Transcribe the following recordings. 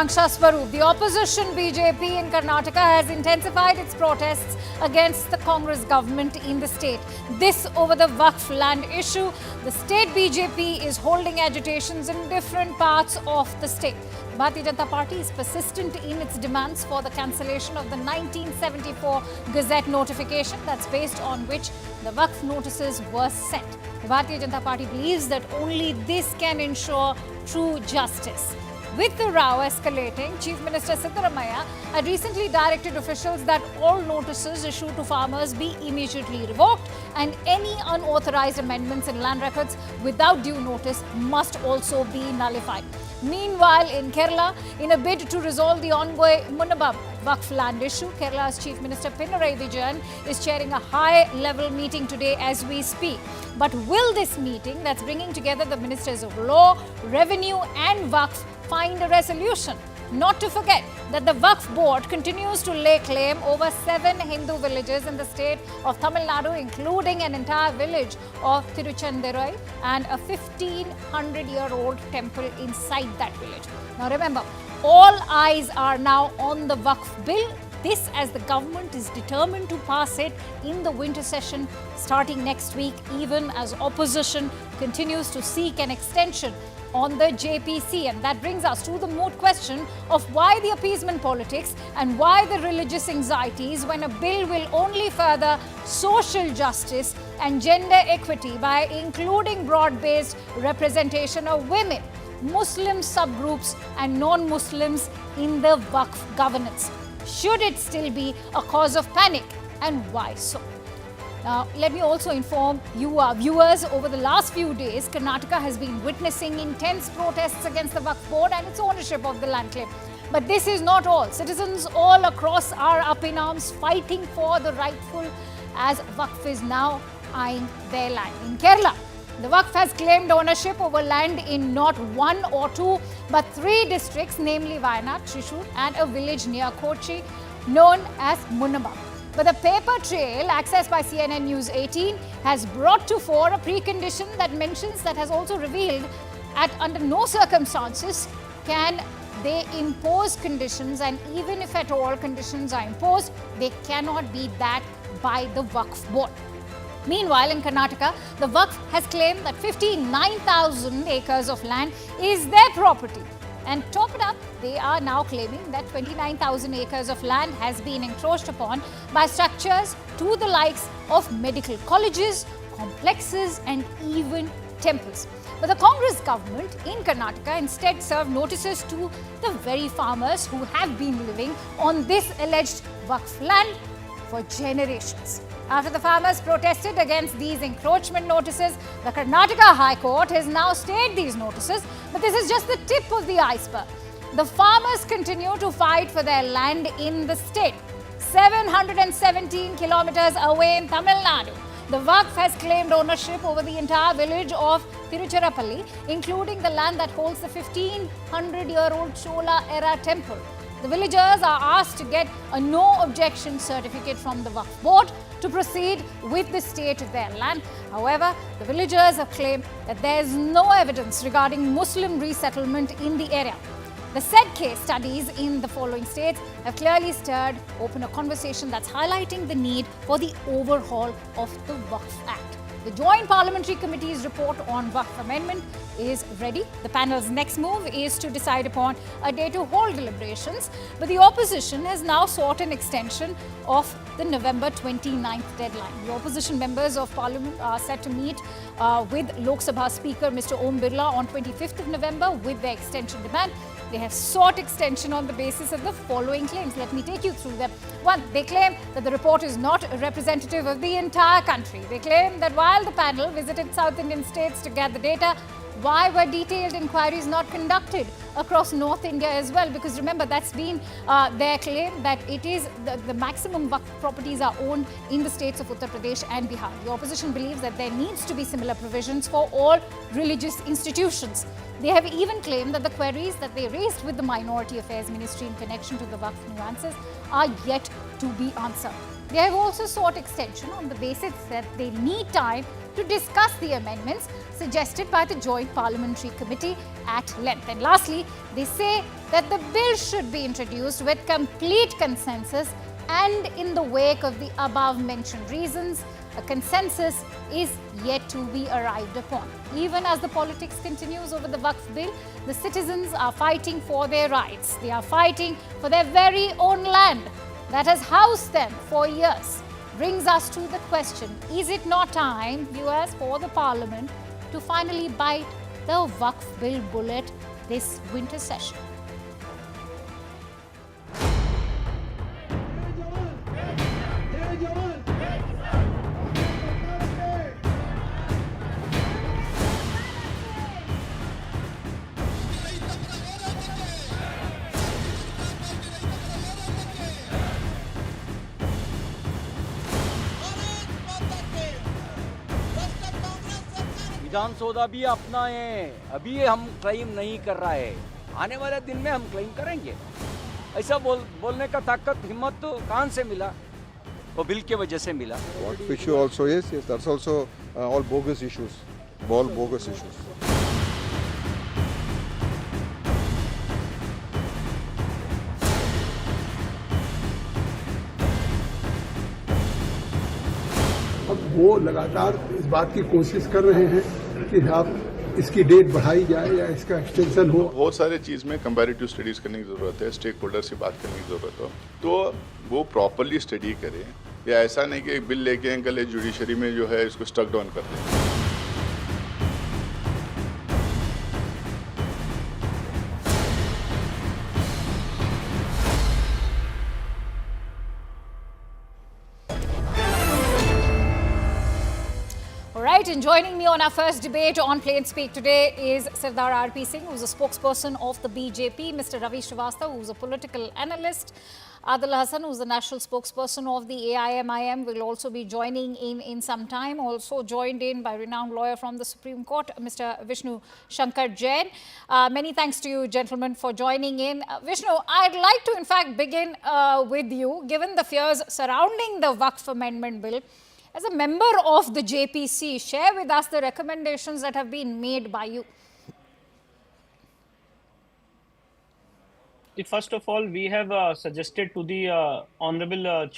Akanksha Swaroop. The opposition BJP in Karnataka has intensified its protests against the Congress government in the state. This over the WAQF land issue. The state BJP is holding agitations in different parts of the state. The Bharatiya Janata Party is persistent in its demands for the cancellation of the 1974 Gazette notification that's based on which the WAQF notices were sent. The Bharatiya Janata Party believes that only this can ensure true justice. With the row escalating, Chief Minister Siddaramaiah had recently directed officials that all notices issued to farmers be immediately revoked and any unauthorized amendments in land records without due notice must also be nullified. Meanwhile, in Kerala, in a bid to resolve the ongoing Munabab WAQF land issue, Kerala's Chief Minister Pinarayi Vijayan is chairing a high-level meeting today as we speak. But will this meeting that's bringing together the Ministers of Law, Revenue and WAQF find a resolution? Not to forget that the WAQF board continues to lay claim over 7 Hindu villages in the state of Tamil Nadu, including an entire village of Tiruchendurai and a 1500-year-old temple inside that village. Now remember, all eyes are now on the WAQF bill. This as the government is determined to pass it in the winter session starting next week, even as opposition continues to seek an extension on the JPC. And that brings us to the moot question of why the appeasement politics and why the religious anxieties when a bill will only further social justice and gender equity by including broad-based representation of women, Muslim subgroups and non-Muslims in the WAQF governance. Should it still be a cause of panic, and why so? Now, let me also inform you, our viewers, over the last few days, Karnataka has been witnessing intense protests against the WAQF board and its ownership of the land claim. But this is not all. Citizens all across are up in arms fighting for the rightful as WAQF is now eyeing their land. In Kerala, the WAQF has claimed ownership over land in not 1 or 2 but 3 districts, namely Wayanad, Thrissur and a village near Kochi known as Munabab. But the paper trail accessed by CNN News 18 has brought to fore a precondition that mentions that has also revealed that under no circumstances can they impose conditions, and even if at all conditions are imposed, they cannot be that by the WAQF board. Meanwhile, in Karnataka, the WAQF has claimed that 59,000 acres of land is their property. And top it up, they are now claiming that 29,000 acres of land has been encroached upon by structures to the likes of medical colleges, complexes and even temples. But the Congress government in Karnataka instead served notices to the very farmers who have been living on this alleged WAQF land for generations. After the farmers protested against these encroachment notices, the Karnataka High Court has now stayed these notices, but this is just the tip of the iceberg. The farmers continue to fight for their land in the state. 717 kilometers away in Tamil Nadu, the WAQF has claimed ownership over the entire village of Tiruchirappalli, including the land that holds the 1500-year-old Chola-era temple. The villagers are asked to get a no objection certificate from the WAQF board to proceed with the state of their land. However, the villagers have claimed that there is no evidence regarding Muslim resettlement in the area. The said case studies in the following states have clearly stirred open a conversation that's highlighting the need for the overhaul of the WAQF Act. The Joint Parliamentary Committee's report on WAQF amendment is ready. The panel's next move is to decide upon a day to hold deliberations, but the opposition has now sought an extension of the November 29th deadline. The opposition members of Parliament are set to meet with Lok Sabha Speaker Mr. Om Birla on 25th of November with their extension demand. They have sought extension on the basis of the following claims. Let me take you through them. 1. They claim that the report is not representative of the entire country. They claim that while the panel visited South Indian states to gather data, why were detailed inquiries not conducted across North India as well? Because remember, that's been their claim that it is the maximum WAQF properties are owned in the states of Uttar Pradesh and Bihar. The opposition believes that there needs to be similar provisions for all religious institutions. They have even claimed that the queries that they raised with the Minority Affairs Ministry in connection to the WAQF nuances are yet to be answered. They have also sought extension on the basis that they need time to discuss the amendments suggested by the Joint Parliamentary Committee at length. And lastly, they say that the bill should be introduced with complete consensus, and in the wake of the above mentioned reasons, a consensus is yet to be arrived upon. Even as the politics continues over the WAQF bill, the citizens are fighting for their rights. They are fighting for their very own land that has housed them for years. Brings us to the question, is it not time, viewers, for the Parliament to finally bite the WAQF bill bullet this winter session? विधान सौदा भी अपना है, अभी हम claim नहीं कर रहा है, आने वाले दिन में हम क्लेम करेंगे। ऐसा बोलने का ताकत हिम्मत तो कहाँ से मिला? वो बिल के वजह से मिला। What issue also is, yes, that's also all bogus issues, all bogus issues. अब वो लगातार इस बात की कोशिश कर रहे हैं कि आप इसकी डेट बढ़ाई जाए या इसका एक्सटेंशन हो। बहुत सारे चीज़ में कंपैरेटिव स्टडीज़ करने की ज़रूरत है, स्टेक होल्डर से बात करने की ज़रूरत हो, तो वो प्रॉपरली स्टडी करें, या ऐसा नहीं कि एक बिल लेके कल जुडिशरी में जो है इसको स्टक डाउन कर दें। Right, and joining me on our first debate on Plain Speak today is Sardar R.P. Singh, who's a spokesperson of the BJP, Mr. Ravi Srivastava, who's a political analyst, Adil Hassan, who's the national spokesperson of the AIMIM, will also be joining in some time. Also joined in by renowned lawyer from the Supreme Court, Mr. Vishnu Shankar Jain. Many thanks to you, gentlemen, for joining in. Vishnu, I'd like to, in fact, begin with you, given the fears surrounding the WAQF amendment bill. As a member of the JPC, share with us the recommendations that have been made by you. First of all, we have suggested to the Honorable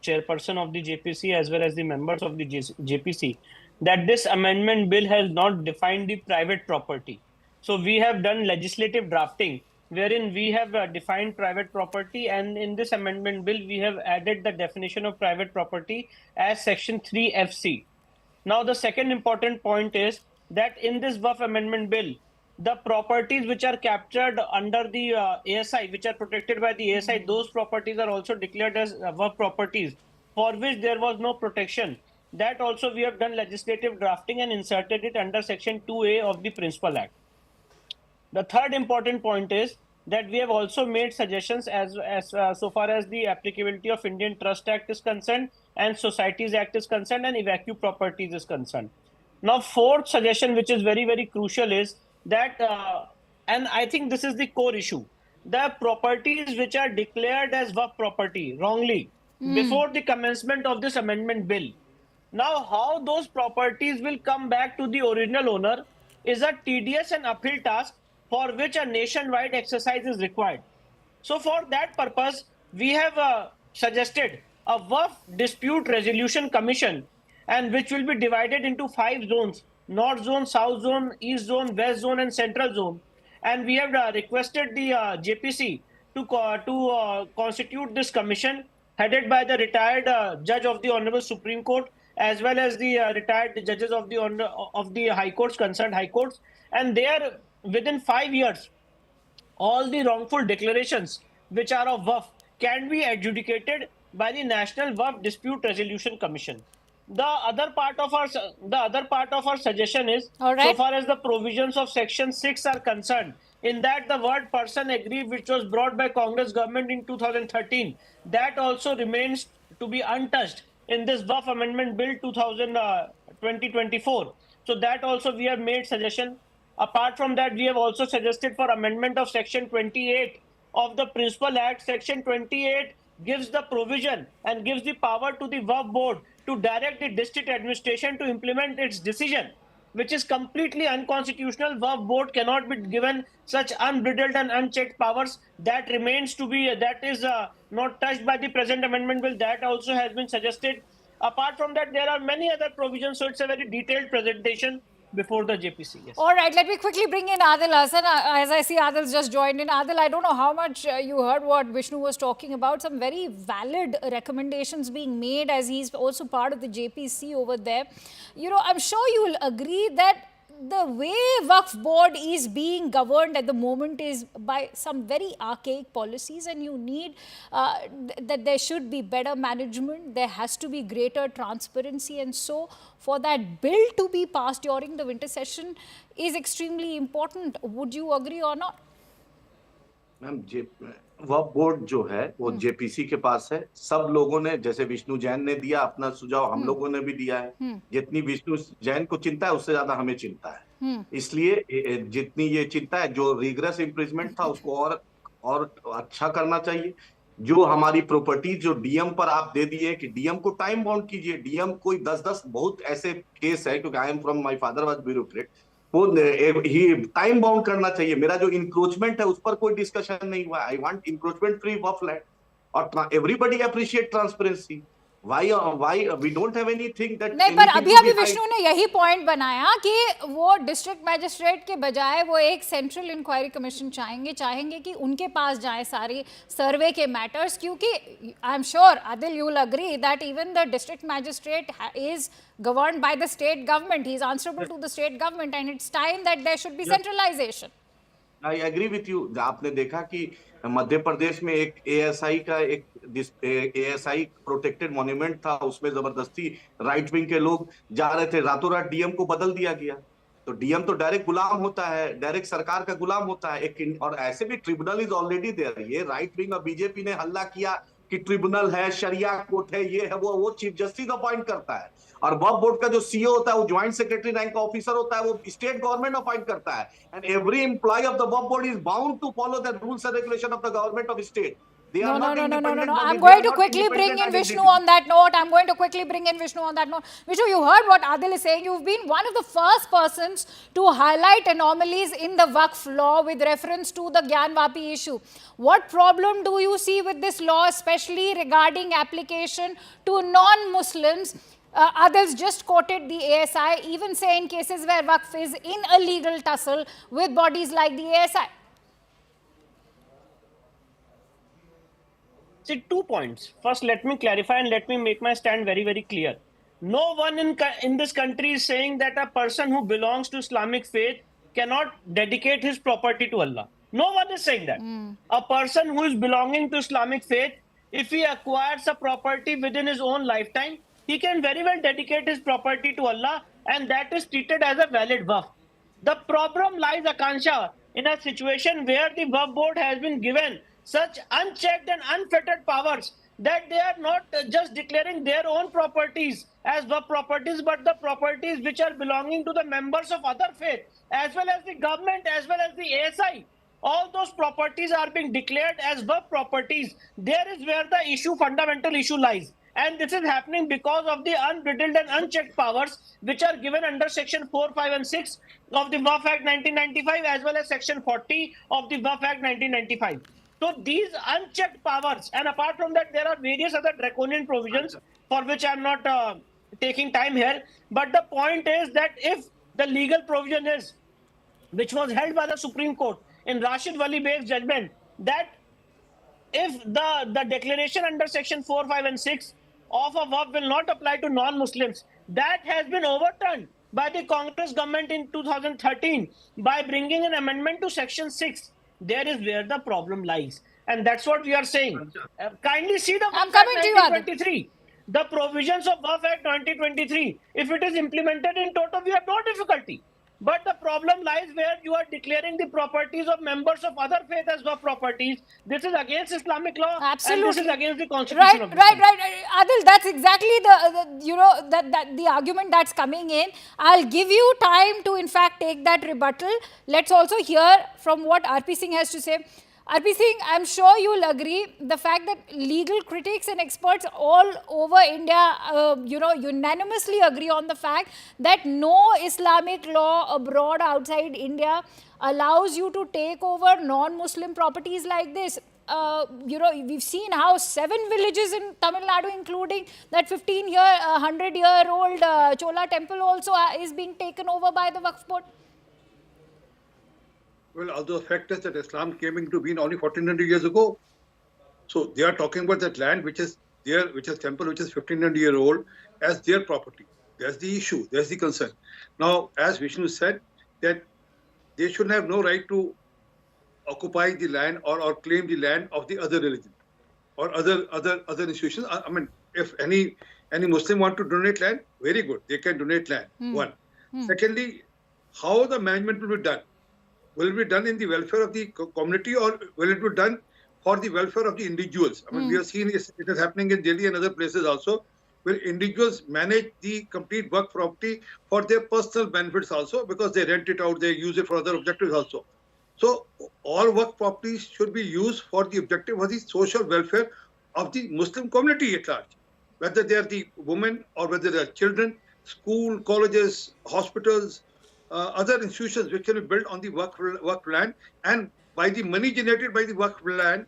Chairperson of the JPC as well as the members of the JPC that this amendment bill has not defined the private property. So we have done legislative drafting wherein we have defined private property, and in this amendment bill we have added the definition of private property as section 3FC. Now the second important point is that in this WAQF amendment bill, the properties which are captured under the ASI, which are protected by the ASI, those properties are also declared as WAQF properties for which there was no protection. That also we have done legislative drafting and inserted it under section 2A of the Principal Act. The third important point is that we have also made suggestions as so far as the applicability of Indian Trust Act is concerned and Societies Act is concerned and evacuee properties is concerned. Now, fourth suggestion, which is very, very crucial, is that, and I think this is the core issue, the properties which are declared as WAQF property wrongly before the commencement of this amendment bill. Now, how those properties will come back to the original owner is a tedious and uphill task for which a nationwide exercise is required. So for that purpose, we have suggested a WAQF Dispute Resolution Commission, and which will be divided into 5 zones: North Zone, South Zone, East Zone, West Zone and Central Zone. And we have requested the JPC to constitute this commission headed by the retired judge of the Honorable Supreme Court as well as the retired judges of the High Courts, concerned High Courts. And there, within 5 years, all the wrongful declarations which are of WAQF can be adjudicated by the National WAQF Dispute Resolution Commission. The other part of our suggestion is, so far as the provisions of Section 6 are concerned, in that the word person aggrieved, which was brought by Congress government in 2013, that also remains to be untouched in this WAQF Amendment Bill 2024. So that also we have made suggestion. Apart from that, we have also suggested for amendment of Section 28 of the Principal Act. Section 28 gives the provision and gives the power to the WAQF board to direct the district administration to implement its decision, which is completely unconstitutional. WAQF board cannot be given such unbridled and unchecked powers. That remains to be, that is not touched by the present amendment bill. That also has been suggested. Apart from that, there are many other provisions, so it's a very detailed presentation before the JPC. Yes. All right, let me quickly bring in Adil Hassan. As I see Adil's just joined in. Adil, I don't know how much you heard what Vishnu was talking about. Some very valid recommendations being made, as he's also part of the JPC over there. You know, I'm sure you will agree that the way WAQF board is being governed at the moment is by some very archaic policies, and you need that there should be better management, there has to be greater transparency, and so for that bill to be passed during the winter session is extremely important. Would you agree or not? Ma'am वह board जो है वो JPC के पास है। सब लोगों ने, जैसे विष्णु जैन ने दिया अपना सुझाव, हम लोगों ने भी दिया है। जितनी विष्णु जैन को चिंता है उससे ज्यादा हमें चिंता है। इसलिए जितनी ये चिंता है, जो रिग्रेस इम्प्रिजमेंट था उसको और अच्छा करना चाहिए। जो हमारी प्रॉपर्टी जो डीएम पर आप दे दिए कि डीएम को टाइम बाउंड कीजिए। डीएम कोई 10-10 बहुत ऐसे केस है, क्योंकि I am from, my father was bureaucrat, वो ही टाइम बाउंड करना चाहिए। मेरा जो इंक्रोचमेंट है उस पर कोई डिस्कशन नहीं हुआ। I want encroachment free of land, और everybody appreciate transparency. Why we don't have anything that नहीं, पर अभी विष्णु ने यही पॉइंट बनाया कि वो डिस्ट्रिक्ट मैजिस्ट्रेट के बजाय वो एक सेंट्रल इंक्वायरी कमीशन चाहेंगे कि उनके पास जाए सारी सर्वे के मैटर्स, क्योंकि I am sure Adil you will agree that even the district magistrate is governed by the state government. He is answerable to the state government, and it's time that there should be centralization. I agree with you. आपने देखा कि मध्य प्रदेश में एक ASI का एक ASI protected monument था, उसमें जबरदस्ती राइट विंग के लोग जा रहे थे, रातों रात डीएम को बदल दिया गया। तो डीएम तो डायरेक्ट गुलाम होता है, डायरेक्ट सरकार का गुलाम होता है एक, और ऐसे भी ट्रिब्यूनल इज ऑलरेडी देयर। ये राइट विंग और बीजेपी ने हल्ला किया कि ट्रिब्यूनल है, शरिया कोर्ट है, ये है, वो चीफ जस्टिस अपॉइंट करता है। और वक्फ बोर्ड का जो सीईओ होता है वो ज्वाइंट सेक्रेटरी रैंक का ऑफिसर होता है, वो स्टेट गवर्नमेंट अपॉइंट करता है। And every employ of the Waqf board is bound to follow the rules and regulation of the government of state. No. I'm going to quickly bring in Vishnu on that note. Vishnu, you heard what Adil is saying. You've been one of the first persons to highlight anomalies in the Waqf law with reference to the Gyanvapi issue. What problem do you see with this law, especially regarding application to non-Muslims? Adil's just quoted the ASI, even say in cases where Waqf is in a legal tussle with bodies like the ASI. See, 2 points. First, let me clarify and let me make my stand very, very clear. No one in this country is saying that a person who belongs to Islamic faith cannot dedicate his property to Allah. No one is saying that. A person who is belonging to Islamic faith, if he acquires a property within his own lifetime, he can very well dedicate his property to Allah, and that is treated as a valid waqf. The problem lies, Akansha, in a situation where the waqf board has been given such unchecked and unfettered powers that they are not just declaring their own properties as waqf properties, but the properties which are belonging to the members of other faith, as well as the government, as well as the ASI. All those properties are being declared as waqf properties. There is where the fundamental issue lies. And this is happening because of the unbridled and unchecked powers which are given under Section 4, 5 and 6 of the WAQF Act 1995, as well as Section 40 of the WAQF Act 1995. So these unchecked powers, and apart from that, there are various other draconian provisions for which I am not taking time here. But the point is that if the legal provision is, which was held by the Supreme Court in Rashid Wali Beg's judgment, that if the declaration under Section 4, 5 and 6 of a waqf will not apply to non-Muslims, that has been overturned by the Congress government in 2013 by bringing an amendment to Section 6. There is where the problem lies, and that's what we are saying. Kindly see the I'm coming to you, 1923. The provisions of WAQF Act 2023. If it is implemented in total, we have no difficulty. But the problem lies where you are declaring the properties of members of other faith as waqf properties. This is against Islamic law. Absolutely. And this is against the constitution of Right. Adil, that's exactly the argument that's coming in. I'll give you time to in fact take that rebuttal. Let's also hear from what RP Singh has to say. Arpi Singh, I'm sure you'll agree the fact that legal critics and experts all over India, unanimously agree on the fact that no Islamic law abroad outside India allows you to take over non-Muslim properties like this. We've seen how 7 villages in Tamil Nadu, including that 100-year-old Chola temple also is being taken over by the Waqf board. Well, although the fact is that Islam came into being only 1400 years ago. So they are talking about that land which is there, which is temple, which is 1500 year old, as their property. That's the issue. That's the concern. Now, as Vishnu said, that they should have no right to occupy the land or claim the land of the other religion or other institutions. I mean, if any Muslim want to donate land, very good. They can donate land. One. Secondly, how the management will be done? Will it be done in the welfare of the community, or will it be done for the welfare of the individuals? I mean, we have seen it is happening in Delhi and other places also, where individuals manage the complete work property for their personal benefits also, because they rent it out, they use it for other objectives also. So all work properties should be used for the objective of the social welfare of the Muslim community at large, whether they are the women or whether they are children, school, colleges, hospitals, other institutions which can be built on the work land, and by the money generated by the work land,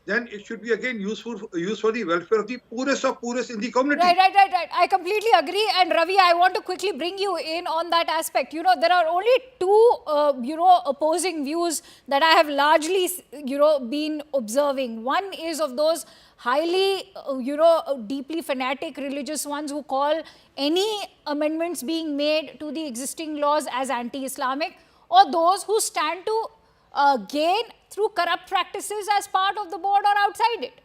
then it should be again used for the welfare of the poorest of poorest in the community. Right. I completely agree. And Ravi, I want to quickly bring you in on that aspect. There are only two, opposing views that I have largely, been observing. One is of those highly, deeply fanatic religious ones who call any amendments being made to the existing laws as anti-Islamic, or those who stand to gain through corrupt practices as part of the board or outside it.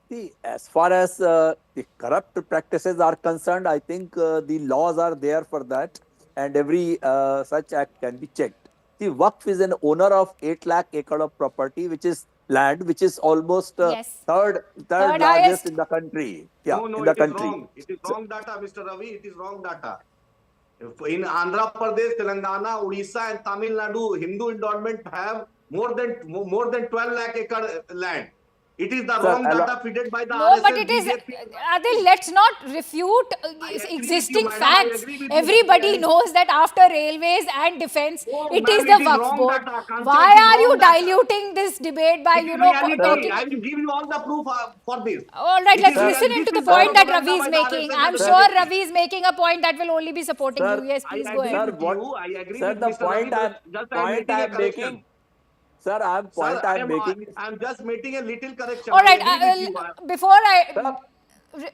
See, as far as the corrupt practices are concerned, I think the laws are there for that, and every such act can be checked. The Waqf is an owner of 8 lakh acre of property, which is land, which is almost third largest in the country. Yeah, no, in the it country. Is wrong. It is wrong data, Mr. Ravi. It is wrong data. In Andhra Pradesh, Telangana, Odisha, and Tamil Nadu, Hindu endowment have more than 12 lakh acre land. It is the wrong data fed by the RSS. No, but it is, Adil, let's not refute existing facts. Everybody knows that after railways and defense, it is the Waqf board. Why are you diluting this debate by, talking? I will give you all the proof for this. All right, let's listen into the point that Ravi is making. I'm sure Ravi is making a point that will only be supporting you. Yes, please go ahead. I agree with the point I'm making. Sir, I'm just making a little correction. All right, before I...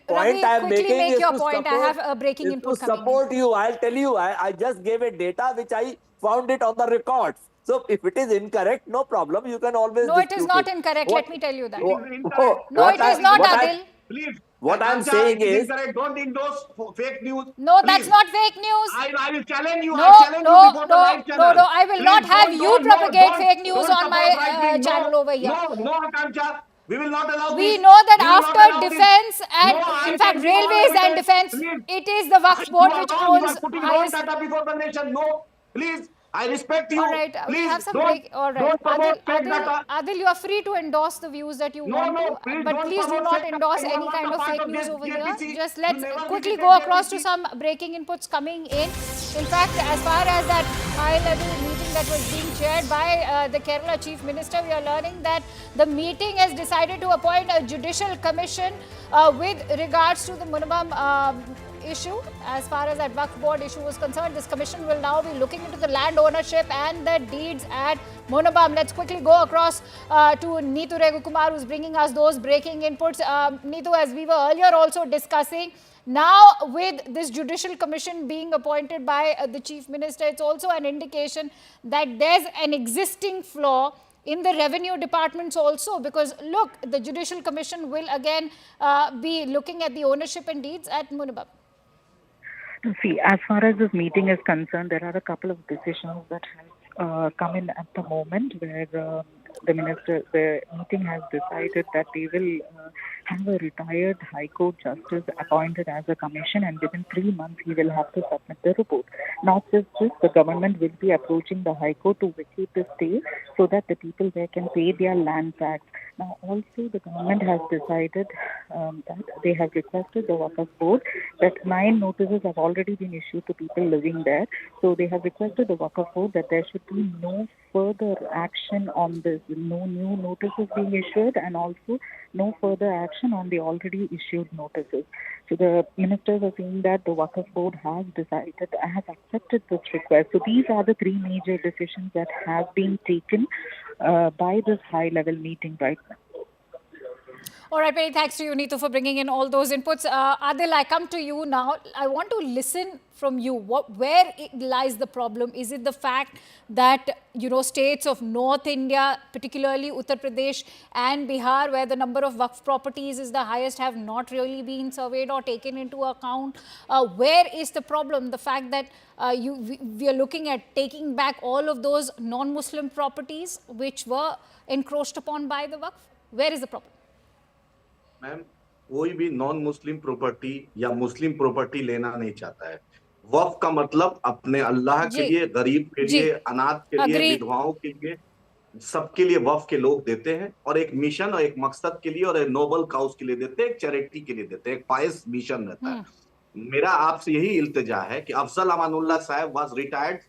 Point I'm making make is your to point. Support, I have a breaking input to coming support you. I'll tell you. I just gave a data which I found it on the records. So if it is incorrect, no problem. You can always No, it is not incorrect. Let me tell you that. No, it is not, Adil. Please. What I'm saying is... Don't endorse fake news. No, that's not fake news. I will challenge you. No, I challenge you before the live channel. No, I will not have you propagate fake news on my channel over here. No, Akanksha. We will not allow We this. know that after defense and, in fact, railways and defense, it is the Waqf board which owns... You are putting wrong data before the nation. No, please. I respect you. All right, please, we have some break. All right, Adil, you are free to endorse the views that you want to, but please do not endorse any kind of fake news over here. Just let's quickly go across to some breaking inputs coming in. In fact, as far as that high-level meeting that was being chaired by the Kerala Chief Minister, we are learning that the meeting has decided to appoint a judicial commission with regards to the Munabam issue. As far as that Waqf board issue was concerned, this commission will now be looking into the land ownership and the deeds at Munabam. Let's quickly go across to Neetu Regukumar, who's bringing us those breaking inputs. Neetu, as we were earlier also discussing, now with this judicial commission being appointed by the Chief Minister, it's also an indication that there's an existing flaw in the revenue departments also, because look, the judicial commission will again be looking at the ownership and deeds at Munabam. See, as far as this meeting is concerned, there are a couple of decisions that have come in at the moment where the meeting has decided that they will have a retired High Court justice appointed as a commission, and within 3 months he will have to submit the report. Not just this, the government will be approaching the High Court to vacate the stay so that the people there can pay their land tax. Now, also the government has decided that they have requested the WAQF board that 9 notices have already been issued to people living there. So they have requested the WAQF board that there should be no further action on this, no new notices being issued, and also no further action on the already issued notices. So the ministers are saying that the WAQF board has accepted this request. So these are the 3 major decisions that have been taken by this high-level meeting right now. All right, many thanks to you, Neetu, for bringing in all those inputs. Adil, I come to you now. I want to listen from you. Where lies the problem? Is it the fact that, states of North India, particularly Uttar Pradesh and Bihar, where the number of Waqf properties is the highest, have not really been surveyed or taken into account? Where is the problem? The fact that we are looking at taking back all of those non-Muslim properties which were encroached upon by the Waqf? Where is the problem? Ma'am, कोई भी non Muslim property या मुस्लिम property लेना नहीं चाहता है। वक्फ का मतलब अपने अल्लाह के लिए, गरीब के लिए, अनाथ के लिए, विधवाओं के लिए, सबके लिए वक्फ के लोग देते हैं, और एक मिशन और एक मकसद के लिए और एक नोबल काउज के लिए देते हैं, एक चैरिटी के लिए देते हैं, एक पायस मिशन रहता है। मेरा आपसे यही इल्तिजा है कि अफजल अमानुल्लाह साहब was retired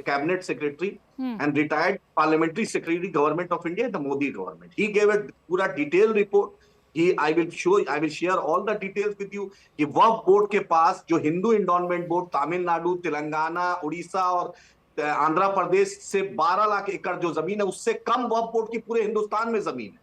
cabinet secretary and retired parliamentary secretary government of India, the Modi government. He gave a पूरा detailed report. I will share all the details with you कि वक्फ बोर्ड के पास जो हिंदू इंडोनमेंट बोर्ड तमिलनाडु, तेलंगाना, उड़ीसा और आंध्र प्रदेश से 12 लाख एकड़ जो जमीन है, उससे कम वक्फ बोर्ड की पूरे हिंदुस्तान में जमीन है।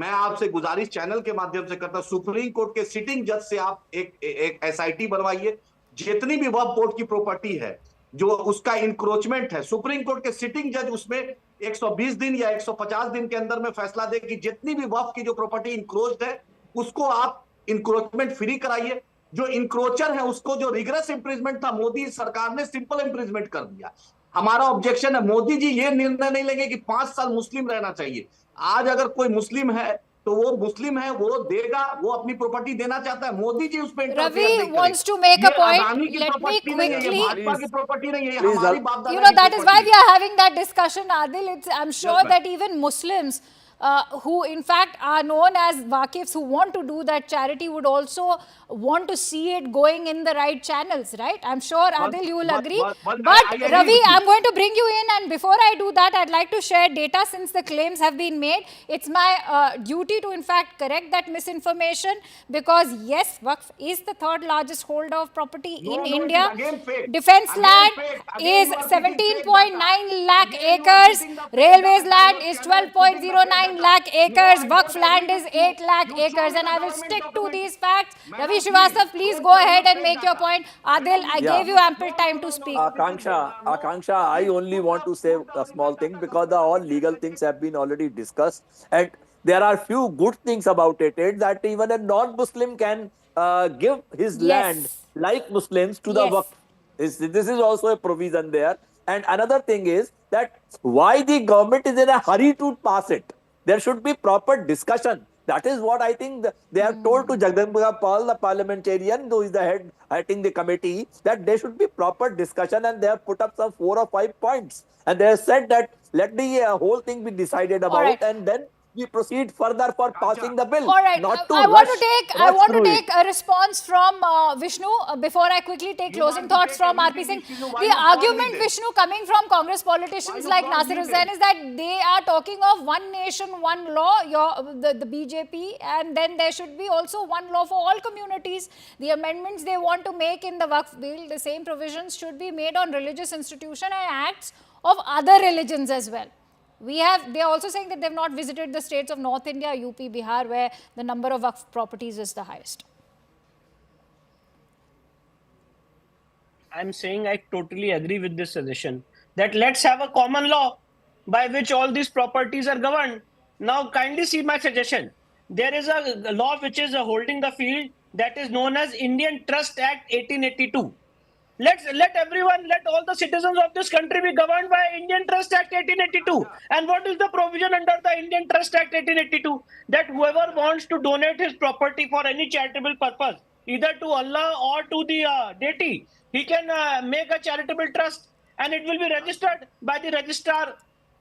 मैं आपसे गुजारिश चैनल के माध्यम से करता हूं, सुप्रीम कोर्ट के सिटिंग जज से आप एक SIT बनवाइए, जितनी भी वक्फ बोर्ड की प्रॉपर्टी है जो उसका इंक्रोचमेंट है, सुप्रीम कोर्ट के सिटिंग जज उसमें 120 दिन या 150 दिन के अंदर में फैसला दे कि जितनी भी वक्फ की जो प्रॉपर्टी इंक्रोच्ड है उसको आप इंक्रोचमेंट फ्री कराइए। जो इंक्रोचर है उसको जो रिगरस इम्प्रिजमेंट था, मोदी सरकार ने सिंपल इम्प्रिजमेंट कर दिया। हमारा ऑब्जेक्शन है, मोदी जी ये निर्णय नहीं लेंगे कि 5 साल मुस्लिम रहना चाहिए। आज अगर कोई मुस्लिम है तो वो मुस्लिम है, वो देगा, वो अपनी प्रॉपर्टी देना चाहता है। मोदी जी उस पे Ravi wants to make a point. Let me quickly. That is why we are having that discussion, Adil. I'm sure that even Muslims who in fact are known as WAQFs, who want to do that charity, would also want to see it going in the right channels, right? I'm sure, Adil, you will agree. But Ravi, I'm going to bring you in, and before I do that, I'd like to share data since the claims have been made. It's my duty to in fact correct that misinformation, because yes, WAQF is the 3rd largest holder of property in India. Defense land is 17.9 lakh acres. Railways land is 12.09 lakh acres. WAQF land is 8 lakh acres. And I will stick to these facts. Ravi Srivastava, please go ahead and make your point. Adil, I gave you ample time to speak. Akanksha, I only want to say a small thing, because all legal things have been already discussed. And there are few good things about it, that even a non-Muslim can give his land like Muslims to the WAQF. This is also a provision there. And another thing is that why the government is in a hurry to pass it. There should be proper discussion. That is what I think they have told to Jagdambika Pal, the parliamentarian, who is the heading the committee, that there should be proper discussion, and they have put up some 4 or 5 points. And they have said that let the whole thing be decided about, and then we proceed further for passing the bill. All right. Not to I want to take a response from Vishnu before I quickly take closing thoughts from RP Singh. The argument, Vishnu, coming from Congress politicians like Nasir Hussain, is that they are talking of one nation, one law, the BJP, and then there should be also one law for all communities. The amendments they want to make in the WAQF bill, the same provisions should be made on religious institutions and acts of other religions as well. They are also saying that they have not visited the states of North India, UP, Bihar, where the number of WAQF properties is the highest. I'm saying I totally agree with this suggestion, that let's have a common law by which all these properties are governed. Now, kindly see my suggestion. There is a law which is holding the field, that is known as Indian Trust Act 1882. Let everyone, let all the citizens of this country be governed by Indian Trust Act 1882. And what is the provision under the Indian Trust Act 1882? That whoever wants to donate his property for any charitable purpose, either to Allah or to the deity, he can make a charitable trust, and it will be registered by the registrar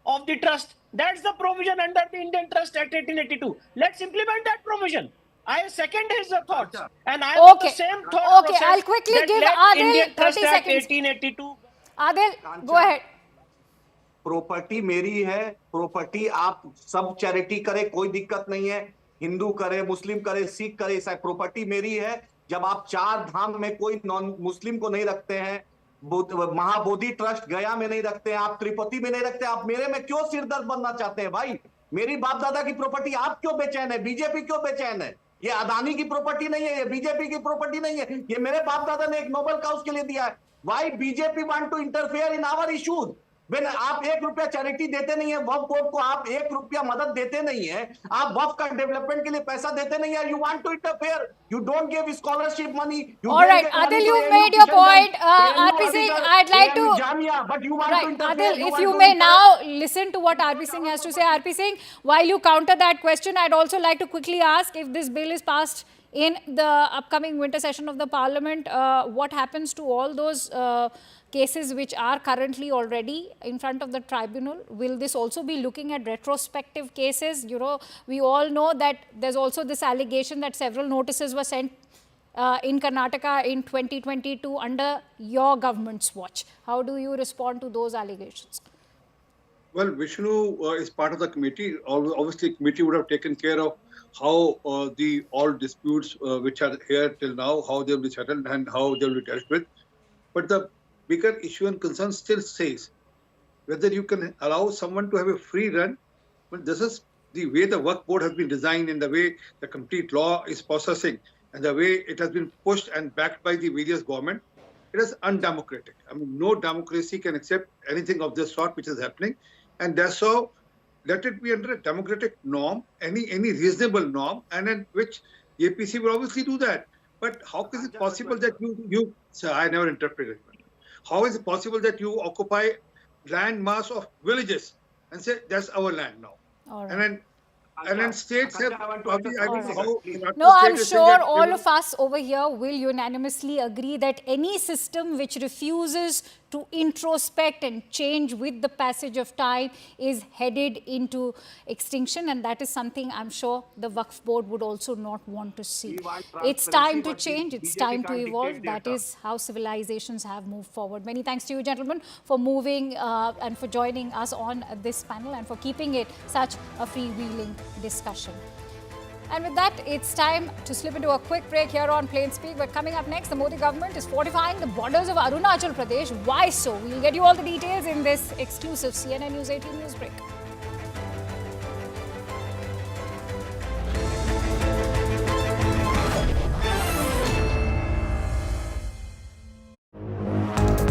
of the trust. That's the provision under the Indian Trust Act 1882. Let's implement that provision. I second his thoughts, and I have the same thought process. I'll quickly that give let Adil Indian 30 Trust Act seconds. 1882. Adil, go ahead. Property मेरी है, property आप सब charity करे, कोई दिक्कत नहीं है, हिंदू करे, मुस्लिम करे, सिख करे, ईसाई, प्रॉपर्टी मेरी है। जब आप 4 धाम में कोई नॉन मुस्लिम को नहीं रखते हैं, महाबोधि ट्रस्ट गया में नहीं रखते हैं, आप तिरुपति में नहीं रखते, आप मेरे में क्यों सिरदर्द बनना चाहते हैं भाई? मेरी बाप दादा की प्रॉपर्टी आप क्यों बेचैन है? बीजेपी क्यों बेचैन है? ये अदानी की प्रॉपर्टी नहीं है, ये बीजेपी की प्रॉपर्टी नहीं है, ये मेरे बाप दादा ने एक नोबेल काउज के लिए दिया है। Why BJP want to interfere in our issues? When आप 1 रुपया चैरिटी देते नहीं है, वक्फ बोर्ड को आप 1 रुपया मदद देते नहीं है, आप वक्फ का डेवलपमेंट के लिए पैसा देते नहीं है, you want to interfere, you don't give scholarship money. All right, Adil, you made your point. RP Singh, I'd like to. But you want to interfere. Adil, if you may now listen to what RP Singh has to say. RP Singh, while you counter that question, I'd also like to quickly ask if this bill is passed in the upcoming winter session of the parliament, what happens to all those cases which are currently already in front of the tribunal? Will this also be looking at retrospective cases? You know, we all know that there's also this allegation that several notices were sent in Karnataka in 2022 under your government's watch. How do you respond to those allegations? Well, Vishnu is part of the committee. Obviously, committee would have taken care of how the all disputes which are here till now, how they will be settled and how they will be dealt with. But the bigger issue and concern still stays whether you can allow someone to have a free run. Well, this is the way the work board has been designed and the way the complete law is processing and the way it has been pushed and backed by the various government. It is undemocratic. I mean, no democracy can accept anything of this sort which is happening. And that's how let it be under a democratic norm, any reasonable norm, and in which APC will obviously do that. But how is it possible that you I never interpreted it. How is it possible that you occupy land mass of villages and say that's our land now? Right. And then states have probably, I don't know how. No, I'm sure all of us over here will unanimously agree that any system which refuses to introspect and change with the passage of time is headed into extinction, and that is something I'm sure the WAQF board would also not want to see. It's time to change, it's time to evolve. That is how civilizations have moved forward. Many thanks to you, gentlemen, for moving and for joining us on this panel and for keeping it such a freewheeling discussion. And with that, it's time to slip into a quick break here on Plain Speak. But coming up next, the Modi government is fortifying the borders of Arunachal Pradesh. Why so? We'll get you all the details in this exclusive CNN News 18 news break.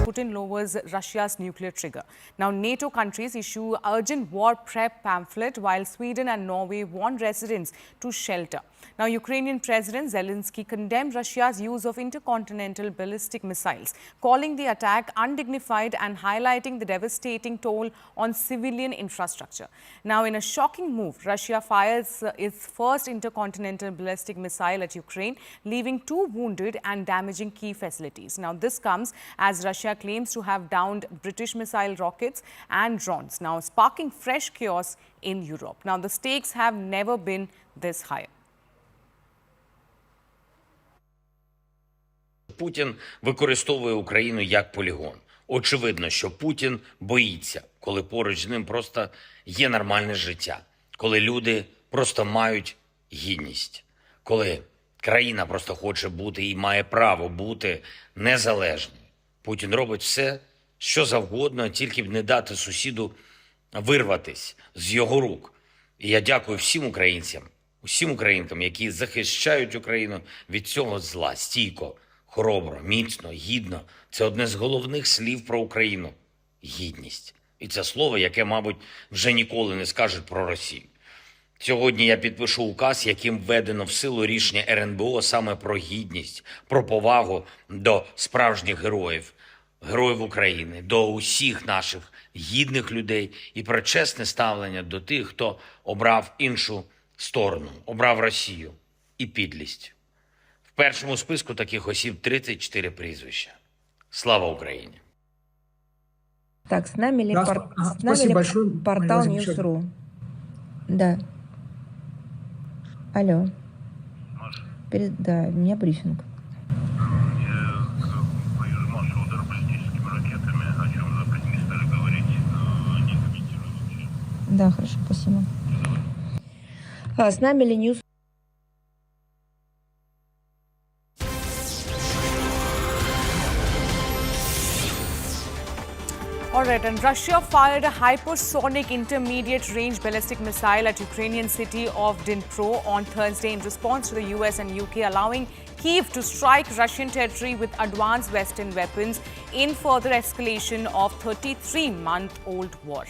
Putin lowers Russia's nuclear trigger. Now, NATO countries issue urgent war prep pamphlet while Sweden and Norway warn residents to shelter. Now, Ukrainian President Zelensky condemned Russia's use of intercontinental ballistic missiles, calling the attack undignified and highlighting the devastating toll on civilian infrastructure. Now, in a shocking move, Russia fires its first intercontinental ballistic missile at Ukraine, leaving 2 wounded and damaging key facilities. Now, this comes as Russia claims to have downed British missile rockets and drones, now sparking fresh chaos in Europe. Now, the stakes have never been this high. Путін використовує Україну як полігон. Очевидно, що Путін боїться, коли поруч з ним просто є нормальне життя, коли люди просто мають гідність, коли країна просто хоче бути і має право бути незалежною. Путін робить все, що завгодно, тільки б не дати сусіду вирватись з його рук. І я дякую всім українцям, усім українкам, які захищають Україну від цього зла стійко, хоробро, міцно, гідно. Це одне з головних слів про Україну – гідність. І це слово, яке, мабуть, вже ніколи не скажуть про Росію. Сьогодні я підпишу указ, яким введено в силу рішення РНБО саме про гідність, про повагу до справжніх героїв, героїв України, до усіх наших гідних людей і про чесне ставлення до тих, хто обрав іншу сторону, обрав Росію і підлість. В першому списку таких осіб 34 прізвища. Слава Україні! Так, с нами ли, Да, с нами спасибо ли большое, портал Марина Замечательно. News.ru? Да. Алло. Да, у меня брифинг. Нашего удара баллистическими ракетами, о чем Запад не стали говорить, не комментируют. Да, хорошо, спасибо. С нами ли News? All right, and Russia fired a hypersonic intermediate-range ballistic missile at Ukrainian city of Dnipro on Thursday in response to the US and UK allowing Kyiv to strike Russian territory with advanced Western weapons in further escalation of 33-month-old war.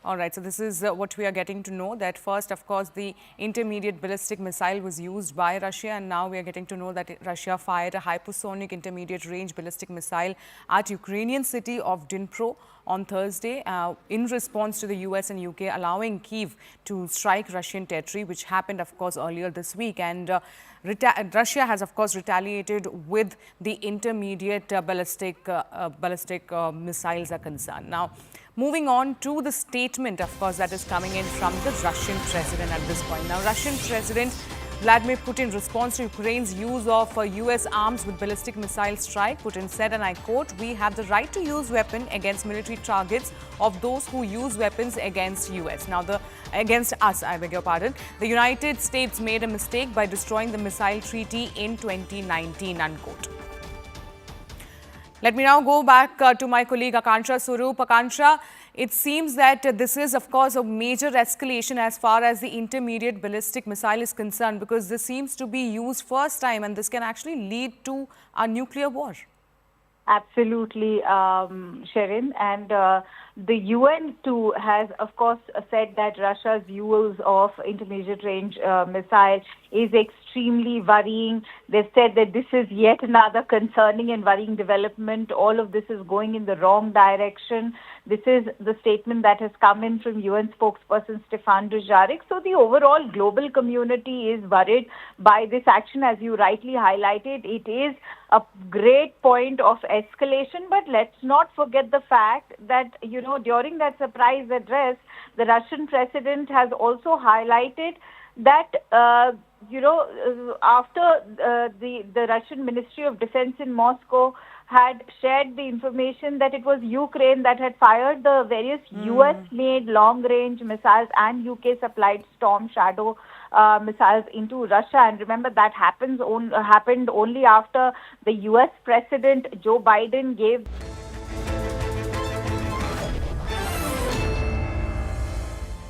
All right, so this is what we are getting to know, that first, of course, the intermediate ballistic missile was used by Russia, and now we are getting to know that Russia fired a hypersonic intermediate range ballistic missile at Ukrainian city of Dnipro on Thursday in response to the US and UK allowing Kyiv to strike Russian territory, which happened, of course, earlier this week. And Russia has, of course, retaliated with the intermediate ballistic missiles are concerned. Now, moving on to the statement, of course, that is coming in from the Russian president at this point. Now, Russian President Vladimir Putin responds to Ukraine's use of US arms with ballistic missile strike. Putin said, and I quote, "We have the right to use weapon against military targets of those who use weapons against US." Now, against us, I beg your pardon. The United States made a mistake by destroying the missile treaty in 2019, unquote. Let me now go back to my colleague Akansha Swarup. Akansha, it seems that this is, of course, a major escalation as far as the intermediate ballistic missile is concerned, because this seems to be used first time and this can actually lead to a nuclear war. Absolutely, Sherin. And the UN too has, of course, said that Russia's use of intermediate range missile is extremely worrying. They've said that this is yet another concerning and worrying development. All of this is going in the wrong direction. This is the statement that has come in from UN spokesperson Stefan Dujarric. So the overall global community is worried by this action. As you rightly highlighted, it is a great point of escalation. But let's not forget the fact that, during that surprise address, the Russian president has also highlighted that, after the Russian Ministry of Defense in Moscow had shared the information that it was Ukraine that had fired the various US-made long-range missiles and UK-supplied Storm Shadow missiles into Russia. And remember, that happened only after the US President Joe Biden gave...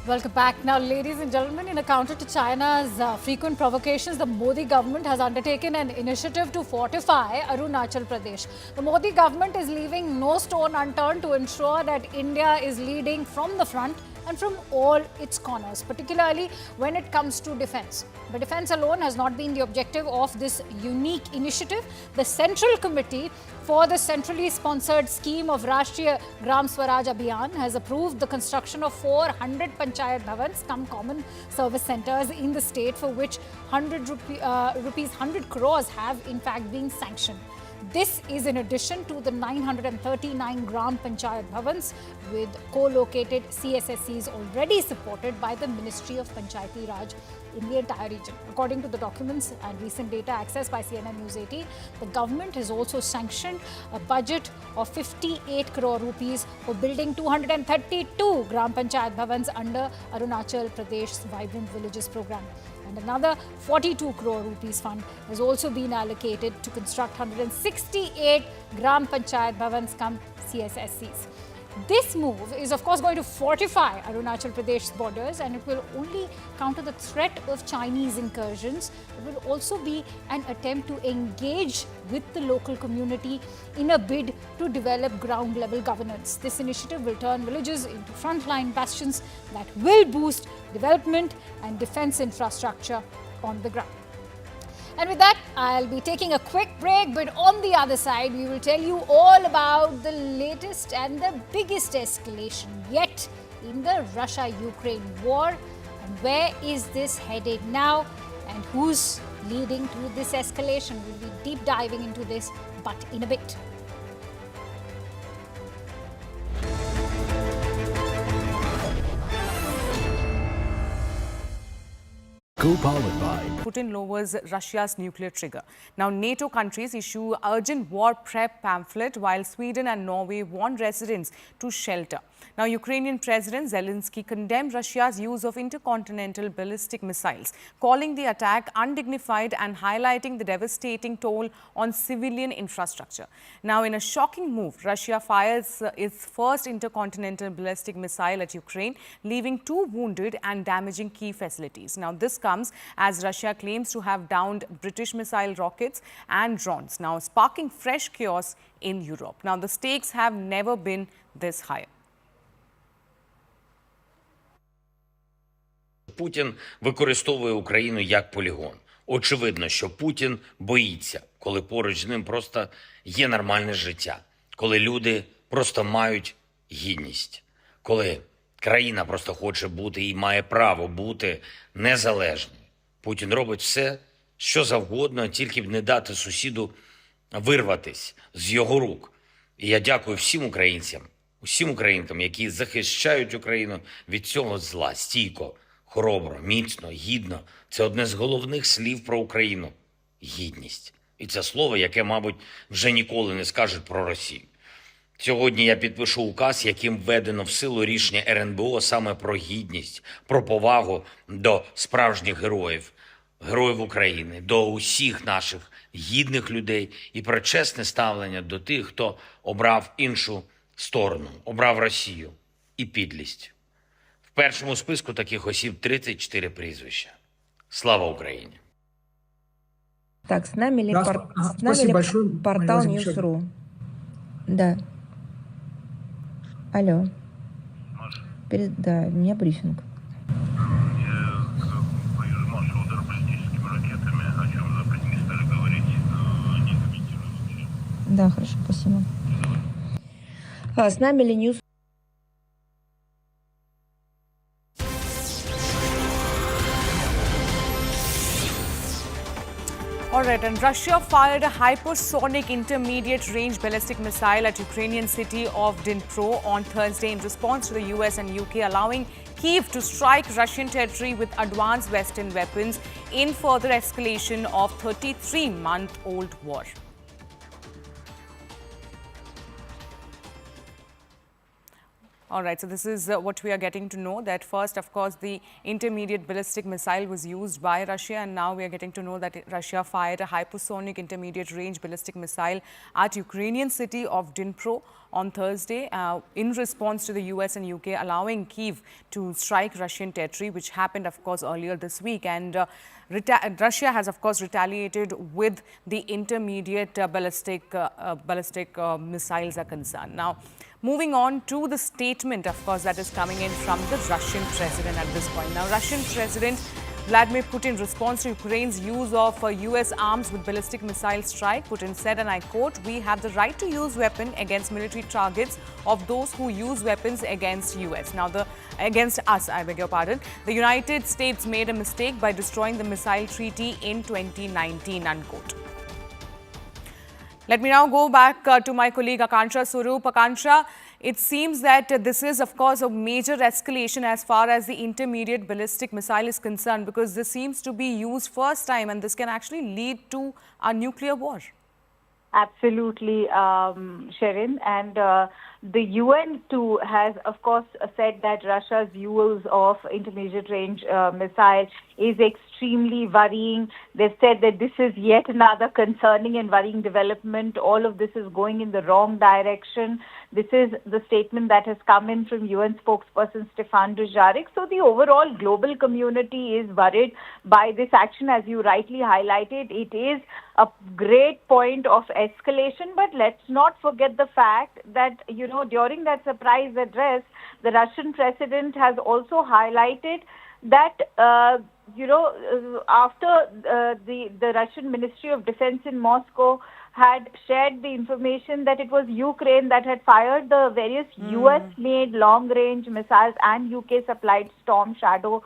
Welcome back. Now, ladies and gentlemen, in a counter to China's frequent provocations, the Modi government has undertaken an initiative to fortify Arunachal Pradesh. The Modi government is leaving no stone unturned to ensure that India is leading from the front and from all its corners, particularly when it comes to defense. But defense alone has not been the objective of this unique initiative. The Central Committee for the centrally sponsored scheme of Rashtriya Gram Swaraj Abhiyan has approved the construction of 400 Panchayat Bhavans, common service centers in the state, for which 100 crores have in fact been sanctioned. This is in addition to the 939 Gram Panchayat Bhavans with co-located CSSCs already supported by the Ministry of Panchayati Raj in the entire region. According to the documents and recent data accessed by CNN News 18, the government has also sanctioned a budget of 58 crore rupees for building 232 Gram Panchayat Bhavans under Arunachal Pradesh's Vibrant Villages program. And another 42 crore rupees fund has also been allocated to construct 168 Gram Panchayat Bhavans cum CSSCs. This move is, of course, going to fortify Arunachal Pradesh's borders, and it will only counter the threat of Chinese incursions. It will also be an attempt to engage with the local community in a bid to develop ground-level governance. This initiative will turn villages into frontline bastions that will boost development and defense infrastructure on the ground. And with that, I'll be taking a quick break, but on the other side, we will tell you all about the latest and the biggest escalation yet in the Russia-Ukraine war. And where is this headed now? And who's leading to this escalation? We'll be deep diving into this, but in a bit. Co-powered by Putin lowers Russia's nuclear trigger. Now, NATO countries issue urgent war prep pamphlet while Sweden and Norway warn residents to shelter. Now, Ukrainian President Zelensky condemned Russia's use of intercontinental ballistic missiles, calling the attack undignified and highlighting the devastating toll on civilian infrastructure. Now, in a shocking move, Russia fires its first intercontinental ballistic missile at Ukraine, leaving 2 wounded and damaging key facilities. Now, this comes as Russia claims to have downed British missile rockets and drones, now sparking fresh chaos in Europe. Now, the stakes have never been this high. Путін використовує Україну як полігон. Очевидно, що Путін боїться, коли поруч з ним просто є нормальне життя, коли люди просто мають гідність, коли країна просто хоче бути і має право бути незалежною. Путін робить все, що завгодно, тільки б не дати сусіду вирватись з його рук. І я дякую всім українцям, усім українкам, які захищають Україну від цього зла стійко, хоробро, міцно, гідно. Це одне з головних слів про Україну – гідність. І це слово, яке, мабуть, вже ніколи не скажуть про Росію. Сьогодні я підпишу указ, яким введено в силу рішення РНБО саме про гідність, про повагу до справжніх героїв, героїв України, до усіх наших гідних людей і про чесне ставлення до тих, хто обрав іншу сторону, обрав Росію і підлість. В першому списку таких осіб 34 прізвища. Слава Україні! Так, с нами ли, Спасибо большое, портал News.ru? Да. Алло. Да, у меня брифинг. Союз маршал удар баллистическими ракетами, о чем Запад не стали говорить, не комментируют. Да, хорошо, спасибо. С нами ли News? All right, and Russia fired a hypersonic intermediate-range ballistic missile at Ukrainian city of Dnipro on Thursday in response to the US and UK allowing Kyiv to strike Russian territory with advanced Western weapons in further escalation of 33-month-old war. All right, so this is what we are getting to know, that first, of course, the intermediate ballistic missile was used by Russia, and now we are getting to know that Russia fired a hypersonic intermediate range ballistic missile at Ukrainian city of Dnipro on Thursday in response to the US and UK allowing Kyiv to strike Russian territory, which happened, of course, earlier this week. And Russia has, of course, retaliated with the intermediate ballistic missiles are concerned. Now, moving on to the statement, of course, that is coming in from the Russian president at this point. Now, Russian President Vladimir Putin responds to Ukraine's use of US arms with ballistic missile strike. Putin said, and I quote, "We have the right to use weapons against military targets of those who use weapons against US." Now, against us, I beg your pardon. The United States made a mistake by destroying the missile treaty in 2019, unquote. Let me now go back to my colleague Akansha Swarup. Akansha, it seems that this is, of course, a major escalation as far as the intermediate ballistic missile is concerned, because this seems to be used first time and this can actually lead to a nuclear war. Absolutely, Sherin. And The UN too has, of course, said that Russia's use of intermediate range missile is extremely worrying. They've said that this is yet another concerning and worrying development. All of this is going in the wrong direction. This is the statement that has come in from UN spokesperson Stefan Dujarric. So the overall global community is worried by this action. As you rightly highlighted, it is a great point of escalation. But let's not forget the fact that, during that surprise address, the Russian president has also highlighted that, after the Russian Ministry of Defense in Moscow had shared the information that it was Ukraine that had fired the various US-made long-range missiles and UK-supplied Storm Shadow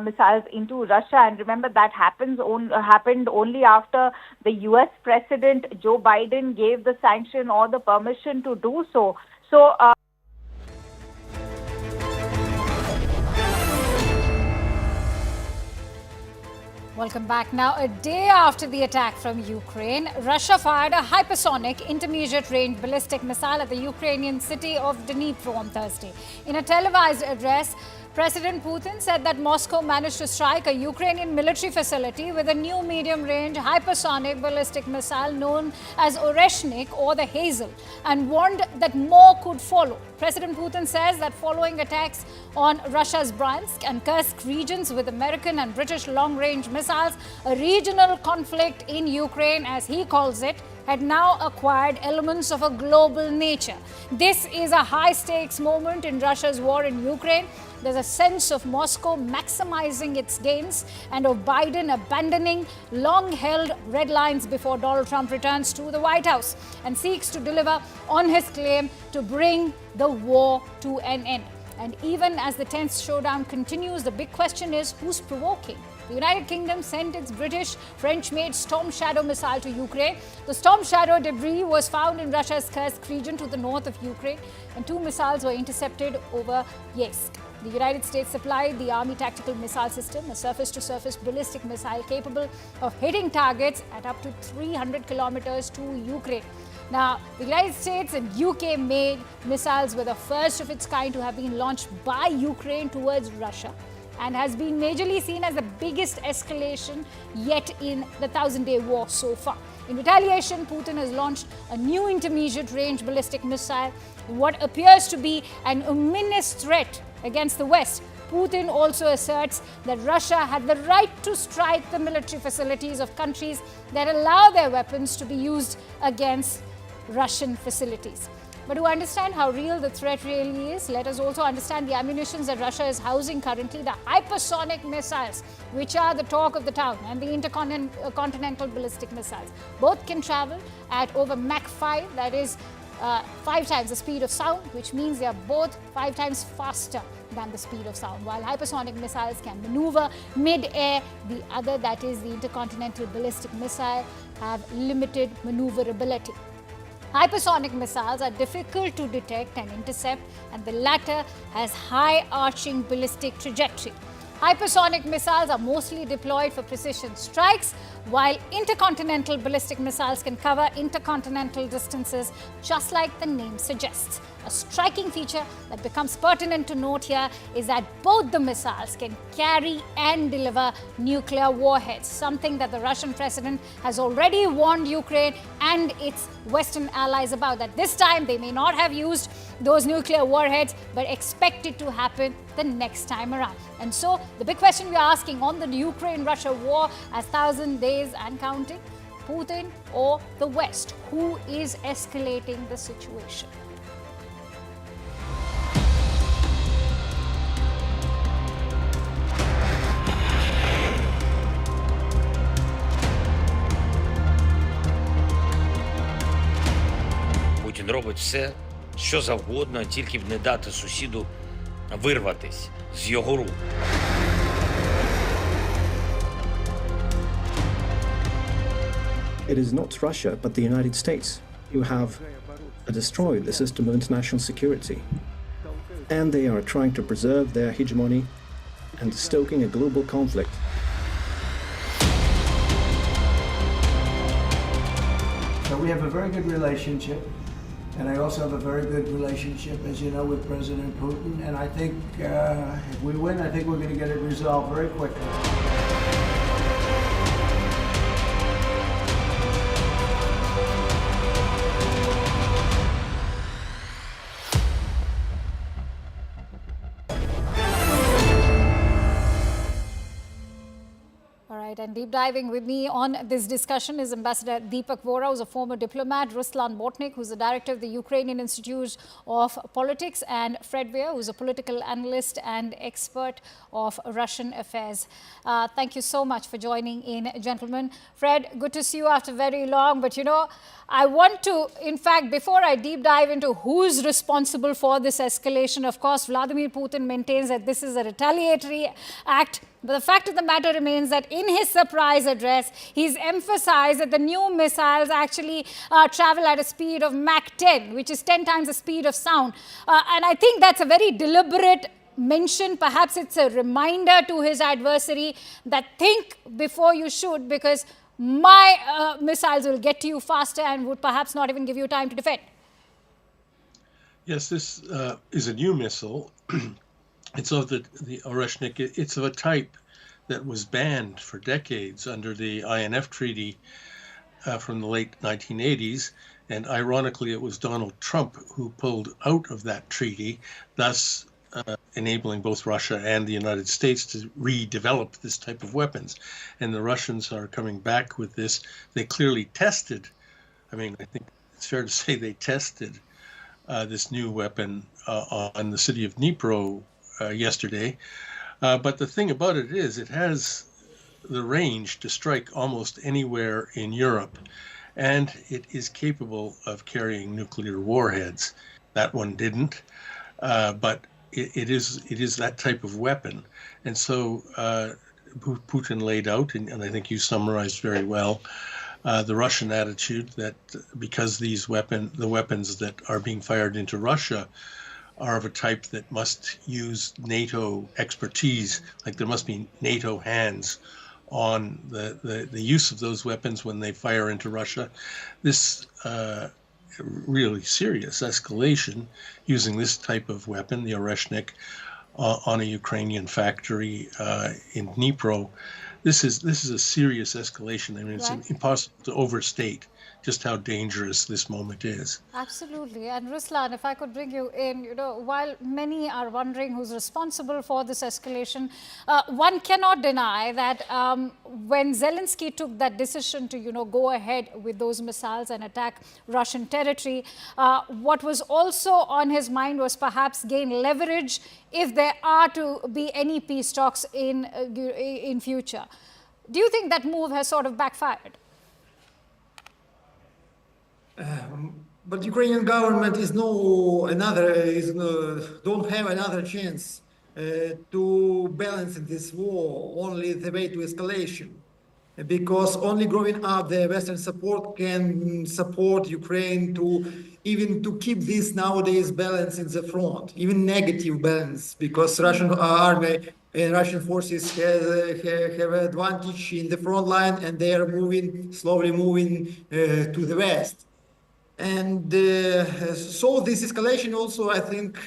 missiles into Russia. And remember, that happened only after the US President Joe Biden gave the sanction or the permission to do so. So, Welcome back. Now, a day after the attack from Ukraine, Russia fired a hypersonic intermediate-range ballistic missile at the Ukrainian city of Dnipro on Thursday. In a televised address, President Putin said that Moscow managed to strike a Ukrainian military facility with a new medium-range hypersonic ballistic missile known as Oreshnik or the Hazel, and warned that more could follow. President Putin says that following attacks on Russia's Bryansk and Kursk regions with American and British long-range missiles, a regional conflict in Ukraine, as he calls it, had now acquired elements of a global nature. This is a high-stakes moment in Russia's war in Ukraine. There's a sense of Moscow maximizing its gains and of Biden abandoning long-held red lines before Donald Trump returns to the White House and seeks to deliver on his claim to bring the war to an end. And even as the tense showdown continues, the big question is who's provoking? The United Kingdom sent its British, French-made Storm Shadow missile to Ukraine. The Storm Shadow debris was found in Russia's Kursk region to the north of Ukraine, and 2 missiles were intercepted over Yeysk. The United States supplied the Army Tactical Missile System, a surface-to-surface ballistic missile capable of hitting targets at up to 300 kilometers to Ukraine. Now, the United States and UK made missiles were the first of its kind to have been launched by Ukraine towards Russia, and has been majorly seen as the biggest escalation yet in the 1,000-day war so far. In retaliation, Putin has launched a new intermediate-range ballistic missile in what appears to be an ominous threat against the West. Putin also asserts that Russia had the right to strike the military facilities of countries that allow their weapons to be used against Russian facilities. But to understand how real the threat really is, let us also understand the ammunitions that Russia is housing currently, the hypersonic missiles, which are the talk of the town, and the intercontinental ballistic missiles. Both can travel at over Mach 5, that is 5 times the speed of sound, which means they are both 5 times faster than the speed of sound. While hypersonic missiles can maneuver mid-air, the other, that is the intercontinental ballistic missile, have limited maneuverability. Hypersonic missiles are difficult to detect and intercept, and the latter has high arching ballistic trajectory. Hypersonic missiles are mostly deployed for precision strikes, while intercontinental ballistic missiles can cover intercontinental distances, just like the name suggests. A striking feature that becomes pertinent to note here is that both the missiles can carry and deliver nuclear warheads, something that the Russian president has already warned Ukraine and its Western allies about, that this time they may not have used those nuclear warheads, but expect it to happen the next time around. And so the big question we are asking on the Ukraine-Russia war, as 1,000 days and counting, Putin or the West? Who is escalating the situation? Путін робить все, що завгодно, тільки б не дати сусіду вирватись з його рук. It is not Russia, but the United States who have destroyed the system of international security. And they are trying to preserve their hegemony and stoking a global conflict. So we have a very good relationship. And I also have a very good relationship, as you know, with President Putin. And I think if we win, I think we're going to get it resolved very quickly. And deep diving with me on this discussion is Ambassador Deepak Vora, who's a former diplomat, Ruslan Botnik, who's the director of the Ukrainian Institute of Politics, and Fred Weir, who's a political analyst and expert of Russian affairs. Thank you so much for joining in, gentlemen. Fred, good to see you after very long, but you know, I want to, in fact, before I deep dive into who's responsible for this escalation, of course, Vladimir Putin maintains that this is a retaliatory act. But the fact of the matter remains that in his surprise address, he's emphasized that the new missiles actually travel at a speed of Mach 10, which is 10 times the speed of sound. And I think that's a very deliberate mention. Perhaps it's a reminder to his adversary that think before you shoot, because my missiles will get to you faster and would perhaps not even give you time to defend. Yes, this is a new missile. It's of the Oreshnik. It's of a type that was banned for decades under the INF Treaty from the late 1980s. And ironically, it was Donald Trump who pulled out of that treaty, thus enabling both Russia and the United States to redevelop this type of weapons. And the Russians are coming back with this. They clearly tested, I mean, I think it's fair to say they tested this new weapon on the city of Dnipro yesterday. But the thing about it is it has the range to strike almost anywhere in Europe, and it is capable of carrying nuclear warheads. That one didn't, but it is that type of weapon. And so Putin laid out, and I think you summarized very well, the Russian attitude that because the weapons that are being fired into Russia are of a type that must use NATO expertise, like there must be NATO hands on the use of those weapons when they fire into Russia. This really serious escalation using this type of weapon, the Oreshnik, on a Ukrainian factory in Dnipro. This is a serious escalation. I mean, it's impossible to overstate just how dangerous this moment is. Absolutely. And Ruslan, if I could bring you in, you know, while many are wondering who's responsible for this escalation, one cannot deny that when Zelensky took that decision to, you know, go ahead with those missiles and attack Russian territory, what was also on his mind was perhaps gain leverage if there are to be any peace talks in future. Do you think that move has sort of backfired? But Ukrainian government don't have another chance to balance this war, only the way to escalation, because only growing up the Western support can support Ukraine to even to keep this nowadays balance in the front, even negative balance, because Russian army and Russian forces have advantage in the front line, and they are slowly moving to the west. And so this escalation also, I think,